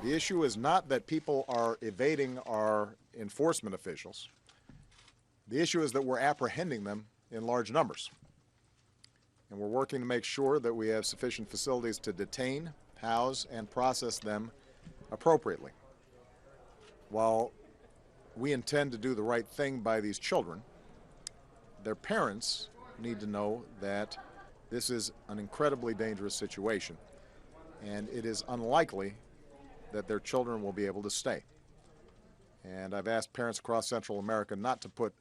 The issue is not that people are evading our enforcement officials. The issue is that we're apprehending them in large numbers. And we're working to make sure that we have sufficient facilities to detain, house, and process them appropriately. While we intend to do the right thing by these children, their parents need to know that this is an incredibly dangerous situation, and it is unlikely that their children will be able to stay. And I've asked parents across Central America not to put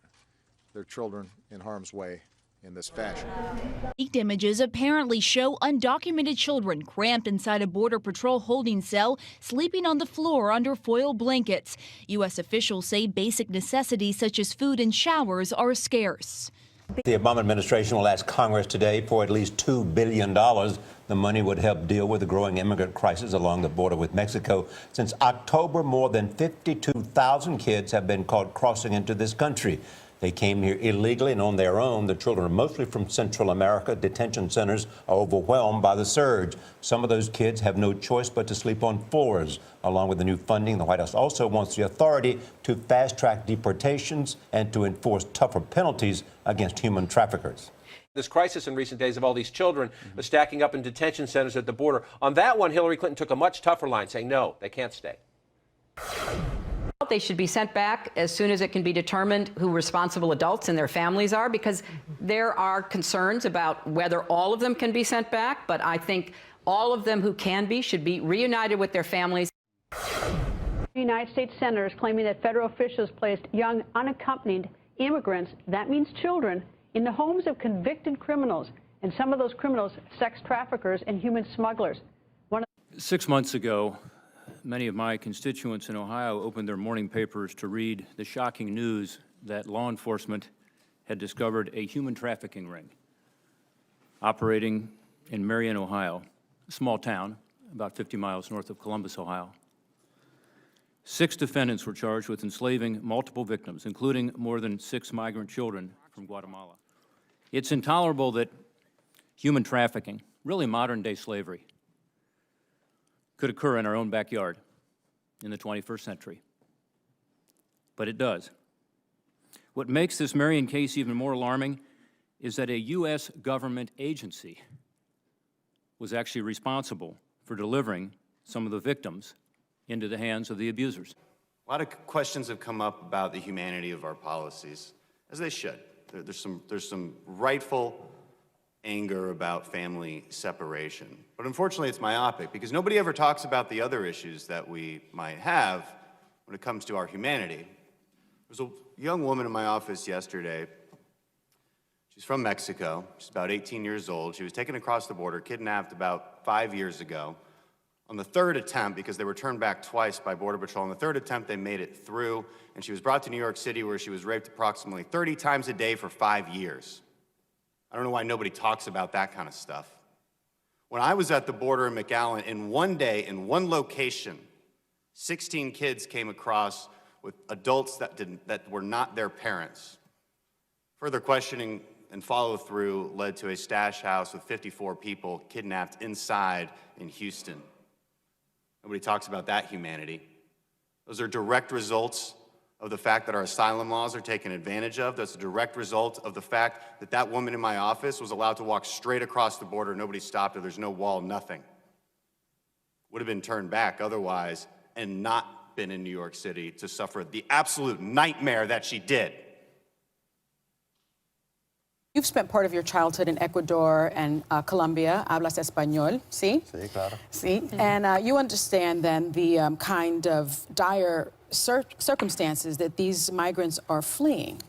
their children in harm's way in this fashion. Leaked images apparently show undocumented children cramped inside a Border Patrol holding cell, sleeping on the floor under foil blankets. U.S. officials say basic necessities such as food and showers are scarce. The Obama administration will ask Congress today for at least $2 billion. The money would help deal with the growing immigrant crisis along the border with Mexico. Since October, more than 52,000 kids have been caught crossing into this country. They came here illegally and on their own. The children are mostly from Central America. Detention centers are overwhelmed by the surge. Some of those kids have no choice but to sleep on floors. Along with the new funding, the White House also wants the authority to fast-track deportations and to enforce tougher penalties against human traffickers. This crisis in recent days of all these children stacking up in detention centers at the border. On that one, Hillary Clinton took a much tougher line, saying, no, they can't stay. They should be sent back as soon as it can be determined who responsible adults and their families are, because there are concerns about whether all of them can be sent back. But I think all of them who can be should be reunited with their families. United States senators claiming that federal officials placed young, unaccompanied immigrants, that means children, in the homes of convicted criminals, and some of those criminals, sex traffickers and human smugglers. 6 months ago, many of my constituents in Ohio opened their morning papers to read the shocking news that law enforcement had discovered a human trafficking ring operating in Marion, Ohio, a small town about 50 miles north of Columbus, Ohio. 6 defendants were charged with enslaving multiple victims, including more than 6 migrant children from Guatemala. It's intolerable that human trafficking, really modern-day slavery, could occur in our own backyard in the 21st century. But it does. What makes this Marion case even more alarming is that a U.S. government agency was actually responsible for delivering some of the victims into the hands of the abusers. A lot of questions have come up about the humanity of our policies, as they should. There's some rightful anger about family separation. But unfortunately, it's myopic, because nobody ever talks about the other issues that we might have when it comes to our humanity. There was a young woman in my office yesterday. She's from Mexico. She's about 18 years old. She was taken across the border, kidnapped about 5 years ago. On the 3rd attempt, because they were turned back twice by Border Patrol, on the 3rd attempt they made it through, and she was brought to New York City, where she was raped approximately 30 times a day for 5 years. I don't know why nobody talks about that kind of stuff. When I was at the border in McAllen, in one day, in one location, 16 kids came across with adults that were not their parents. Further questioning and follow-through led to a stash house with 54 people kidnapped inside in Houston. Nobody talks about that humanity. Those are direct results of the fact that our asylum laws are taken advantage of. That's a direct result of the fact that that woman in my office was allowed to walk straight across the border. Nobody stopped her. There's no wall, nothing. Would have been turned back otherwise and not been in New York City to suffer the absolute nightmare that she did. You've spent part of your childhood in Ecuador and Colombia. Hablas español, ¿sí? Sí, claro. Sí. And you understand then the kind of dire circumstances that these migrants are fleeing.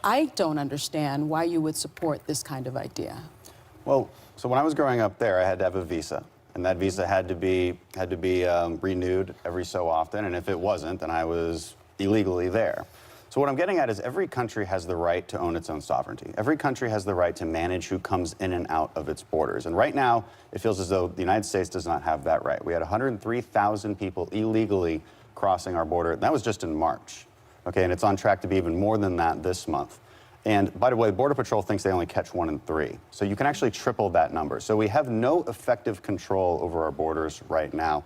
I don't understand why you would support this kind of idea. Well, so when I was growing up there, I had to have a visa. And that visa had to be renewed every so often. And if it wasn't, then I was illegally there. So what I'm getting at is every country has the right to own its own sovereignty. Every country has the right to manage who comes in and out of its borders. And right now, it feels as though the United States does not have that right. We had 103,000 people illegally crossing our border. And that was just in March. Okay, and it's on track to be even more than that this month. And by the way, Border Patrol thinks they only catch 1 in 3. So you can actually triple that number. So we have no effective control over our borders right now.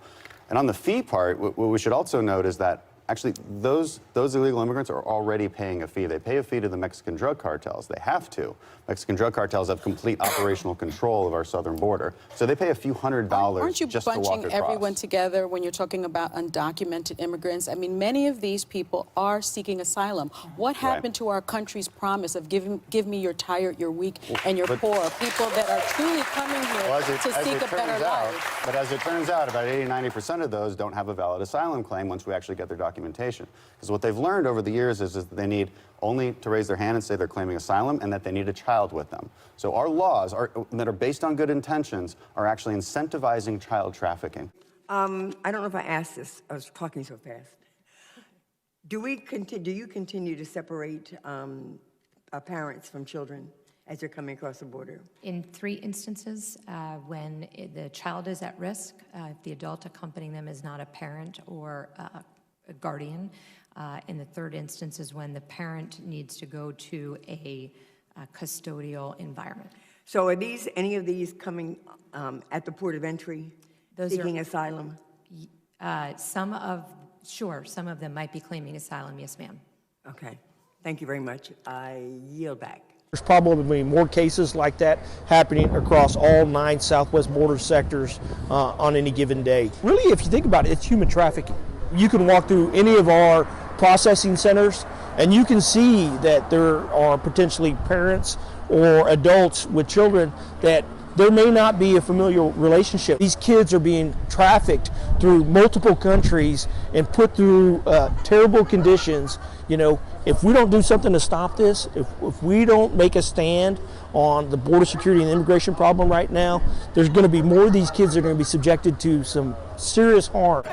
And on the fee part, what we should also note is that actually those illegal immigrants are already paying a fee. They pay a fee to the Mexican drug cartels. They have to. Mexican drug cartels have complete operational control of our southern border. So they pay a few $100s Aren't you just to walk bunching across. everyone together when you're talking about undocumented immigrants? I mean, many of these people are seeking asylum. What happened to our country's promise of give me your tired, your weak, and your poor, people that are truly coming here to seek a better life? But as it turns out, about 80–90% of those don't have a valid asylum claim once we actually get their documentation. Because what they've learned over the years is that they need only to raise their hand and say they're claiming asylum, and that they need a child with them. So our laws that are based on good intentions are actually incentivizing child trafficking. I don't know if I asked this. I was talking so fast. Do you continue to separate parents from children as they're coming across the border? In 3 instances, when the child is at risk, if the adult accompanying them is not a parent or a guardian. In the 3rd instance is when the parent needs to go to a custodial environment. So are any of these coming at the port of entry, seeking asylum? Some of them might be claiming asylum, yes, ma'am. Okay, thank you very much. I yield back. There's probably more cases like that happening across all 9 southwest border sectors on any given day. Really, if you think about it, it's human trafficking. You can walk through any of our processing centers and you can see that there are potentially parents or adults with children that there may not be a familial relationship. These kids are being trafficked through multiple countries and put through terrible conditions. You know, if we don't do something to stop this, if we don't make a stand on the border security and immigration problem right now, there's going to be more of these kids that are going to be subjected to some serious harm.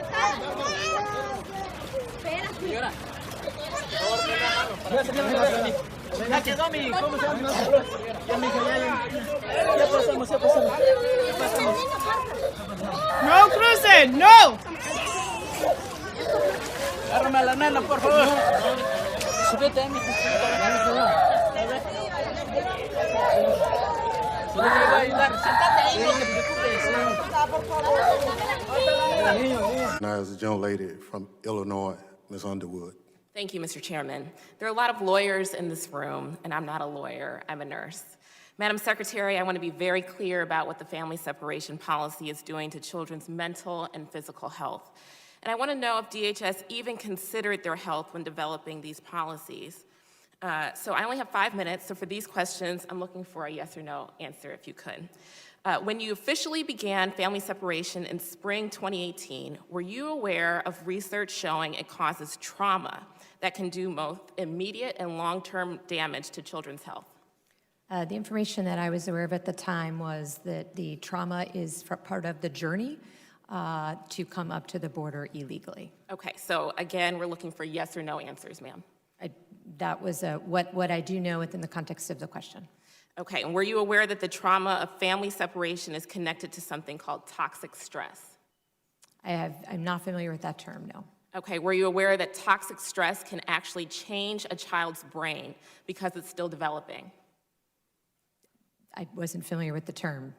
No crucen, no. Agárrame a la nena, por favor. Súbete a mi Now, as a young lady from Illinois, Ms. Underwood. Thank you, Mr. Chairman. There are a lot of lawyers in this room, and I'm not a lawyer, I'm a nurse. Madam Secretary, I want to be very clear about what the family separation policy is doing to children's mental and physical health. And I want to know if DHS even considered their health when developing these policies. So I only have 5 minutes, so for these questions, I'm looking for a yes or no answer, if you could. When you officially began family separation in spring 2018, were you aware of research showing it causes trauma that can do both immediate and long-term damage to children's health? The information that I was aware of at the time was that the trauma is part of the journey to come up to the border illegally. Okay, so again, we're looking for yes or no answers, ma'am. That was what I do know within the context of the question. Okay, and were you aware that the trauma of family separation is connected to something called toxic stress? I'm not familiar with that term, no. Okay, were you aware that toxic stress can actually change a child's brain because it's still developing? I wasn't familiar with the term.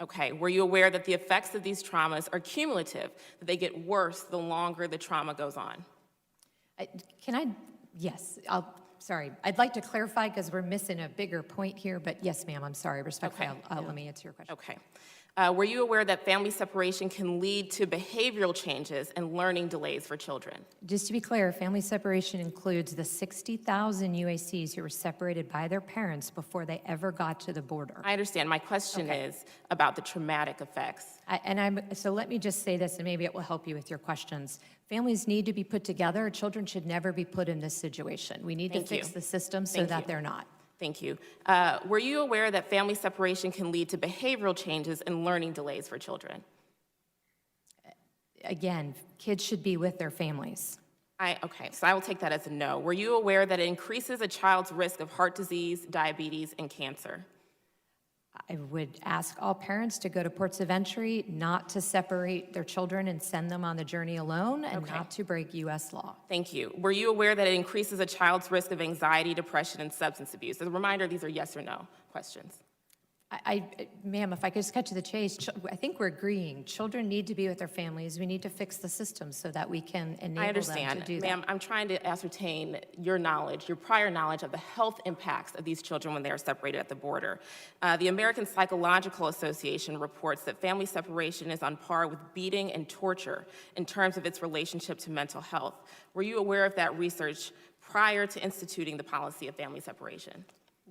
Okay, were you aware that the effects of these traumas are cumulative, that they get worse the longer the trauma goes on? Yes, sorry. I'd like to clarify because we're missing a bigger point here, but yes, ma'am, I'm sorry. Respectfully, Okay. let me answer your question. Okay. Were you aware that family separation can lead to behavioral changes and learning delays for children? Just to be clear, family separation includes the 60,000 UACs who were separated by their parents before they ever got to the border. I understand. My question is about the traumatic effects. So let me just say this, and maybe it will help you with your questions. Families need to be put together. Children should never be put in this situation. We need to fix the system so that they're not. Thank you. Were you aware that family separation can lead to behavioral changes and learning delays for children? Again, kids should be with their families. Okay, so I will take that as a no. Were you aware that it increases a child's risk of heart disease, diabetes, and cancer? I would ask all parents to go to ports of entry, not to separate their children and send them on the journey alone, and not to break U.S. law. Thank you. Were you aware that it increases a child's risk of anxiety, depression, and substance abuse? As a reminder, these are yes or no questions. Ma'am, if I could just cut to the chase, I think we're agreeing. Children need to be with their families. We need to fix the system so that we can enable I understand. them to do that. Ma'am, I'm trying to ascertain your knowledge, your prior knowledge of the health impacts of these children when they are separated at the border. The American Psychological Association reports that family separation is on par with beating and torture in terms of its relationship to mental health. Were you aware of that research prior to instituting the policy of family separation?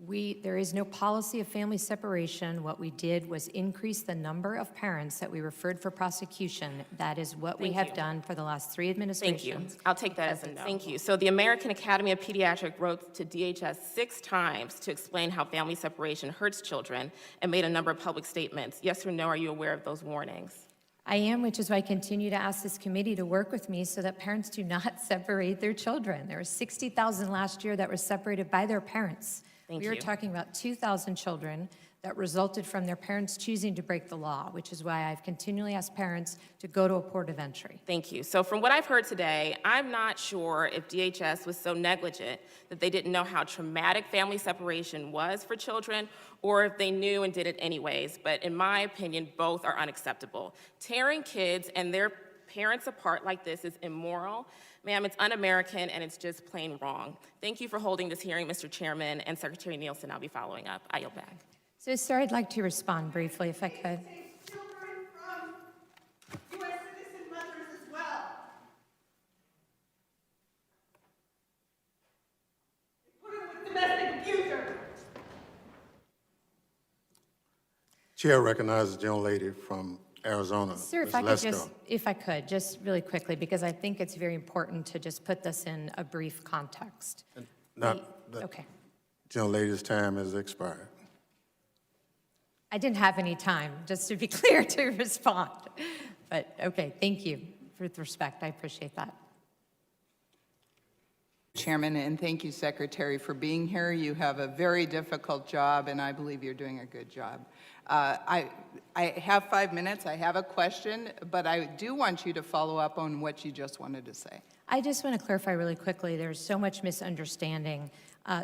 There is no policy of family separation. What we did was increase the number of parents that we referred for prosecution. That is what we have done for the last 3 administrations. Thank you. I'll take that as a no. Thank you. So the American Academy of Pediatrics wrote to DHS 6 times to explain how family separation hurts children and made a number of public statements. Yes or no, are you aware of those warnings? I am, which is why I continue to ask this committee to work with me so that parents do not separate their children. There were 60,000 last year that were separated by their parents. We are talking about 2,000 children that resulted from their parents choosing to break the law, which is why I've continually asked parents to go to a port of entry. Thank you. So from what I've heard today, I'm not sure if DHS was so negligent that they didn't know how traumatic family separation was for children, or if they knew and did it anyways. But in my opinion, both are unacceptable. Tearing kids and their parents apart like this is immoral. Ma'am, it's un-American and it's just plain wrong. Thank you for holding this hearing, Mr. Chairman, and Secretary Nielsen. I'll be following up. I yield back. So, sir, I'd like to respond briefly, if I could. Children from U.S. citizen mothers as well. Put them with domestic abusers. Chair recognizes the gentlelady from Arizona. Sir, if I could, just really quickly, because I think it's very important to just put this in a brief context. Okay. Gentlelady's time has expired. I didn't have any time, just to be clear, to respond. But, okay, thank you. With respect, I appreciate that. Chairman, and thank you, Secretary, for being here. You have a very difficult job, and I believe you're doing a good job. I have 5 minutes. I have a question, but I do want you to follow up on what you just wanted to say. I just want to clarify really quickly. There's so much misunderstanding.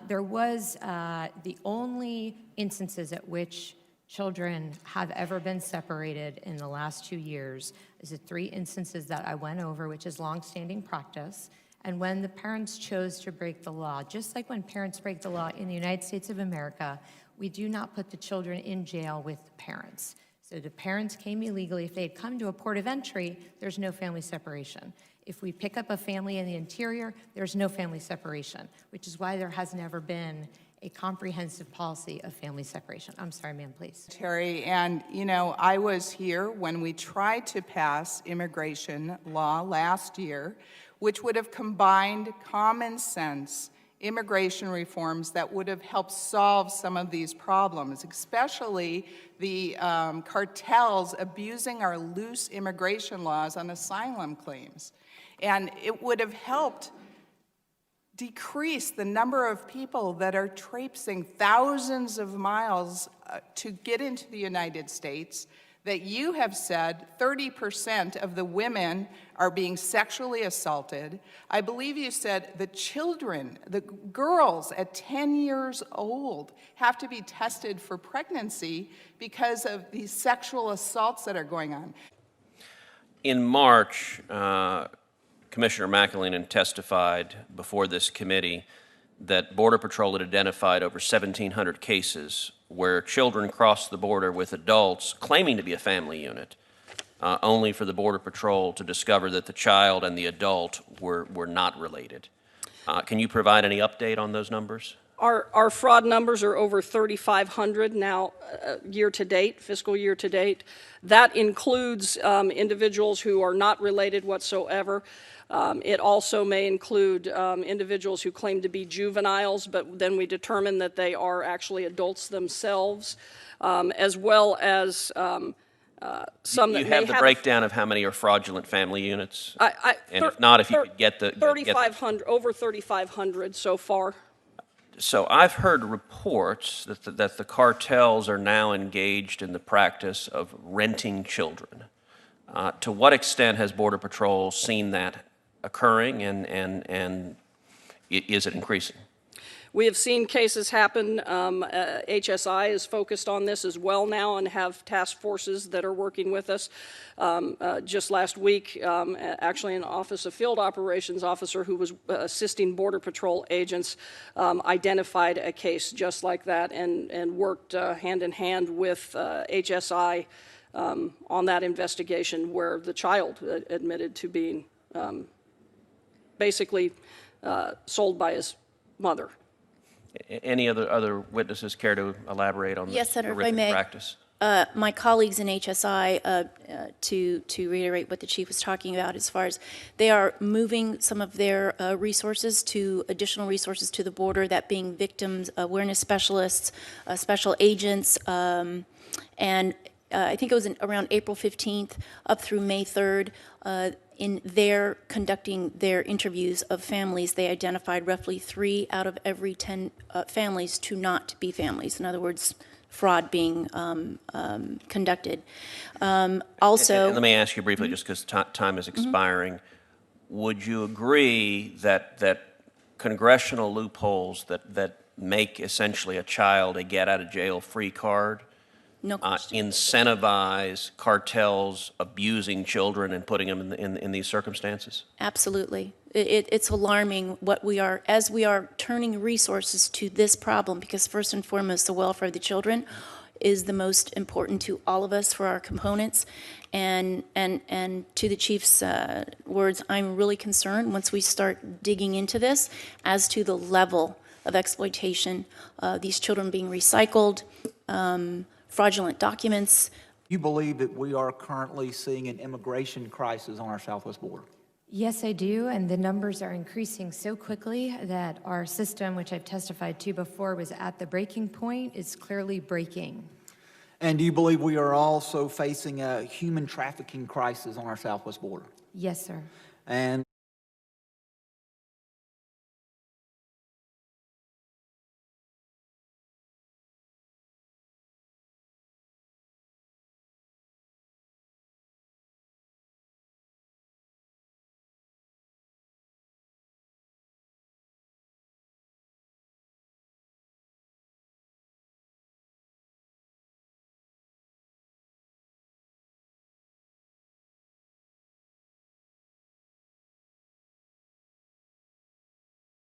There was the only instances at which children have ever been separated in the last 2 years is the 3 instances that I went over, which is longstanding practice. And when the parents chose to break the law, just like when parents break the law in the United States of America, we do not put the children in jail with the parents. So the parents came illegally. If they had come to a port of entry, there's no family separation. If we pick up a family in the interior, there's no family separation, which is why there has never been a comprehensive policy of family separation. I'm sorry, ma'am, please. Terry, and you know, I was here when we tried to pass immigration law last year, which would have combined common sense immigration reforms that would have helped solve some of these problems, especially the cartels abusing our loose immigration laws on asylum claims. And it would have helped decrease the number of people that are traipsing thousands of miles to get into the United States, that you have said 30% of the women are being sexually assaulted. I believe you said the children, the girls at 10 years old have to be tested for pregnancy because of these sexual assaults that are going on. In March, Commissioner McAleenan testified before this committee that Border Patrol had identified over 1,700 cases where children crossed the border with adults claiming to be a family unit, only for the Border Patrol to discover that the child and the adult were not related. Can you provide any update on those numbers? Our fraud numbers are over 3,500 now, year to date, fiscal year to date. That includes individuals who are not related whatsoever. It also may include individuals who claim to be juveniles, but then we determine that they are actually adults themselves, as well as some that you have the breakdown of how many are fraudulent family units? And if not, if you could get the 3,500, over 3,500 so far. So I've heard reports that the cartels are now engaged in the practice of renting children. To what extent has Border Patrol seen that occurring, and is it increasing? We have seen cases happen. HSI is focused on this as well now and have task forces that are working with us. Just last week, actually an Office of Field Operations officer who was assisting Border Patrol agents identified a case just like that and worked hand in hand with HSI on that investigation where the child admitted to being basically sold by his mother. Any other witnesses care to elaborate on Yes, this Senator, if I horrific may. practice? My colleagues in HSI, to reiterate what the chief was talking about, as far as they are moving some of their resources to additional resources to the border, that being victims awareness specialists, special agents, and I think it was around April 15th up through May 3rd. In their conducting their interviews of families, they identified roughly 3 out of every 10 families to not be families. In other words, fraud being conducted. Also, and let me ask you briefly, just because time is expiring. Would you agree that congressional loopholes that make essentially a child a get-out-of-jail-free card no question. incentivize cartels abusing children and putting them in these circumstances? Absolutely. It's alarming what we are, as we are turning resources to this problem, because first and foremost, the welfare of the children is the most important to all of us for our components. And to the chief's words, I'm really concerned once we start digging into this as to the level of exploitation, these children being recycled, fraudulent documents. You believe that we are currently seeing an immigration crisis on our southwest border? Yes, I do, and the numbers are increasing so quickly that our system, which I've testified to before, was at the breaking point, is clearly breaking. And do you believe we are also facing a human trafficking crisis on our southwest border? Yes, sir. And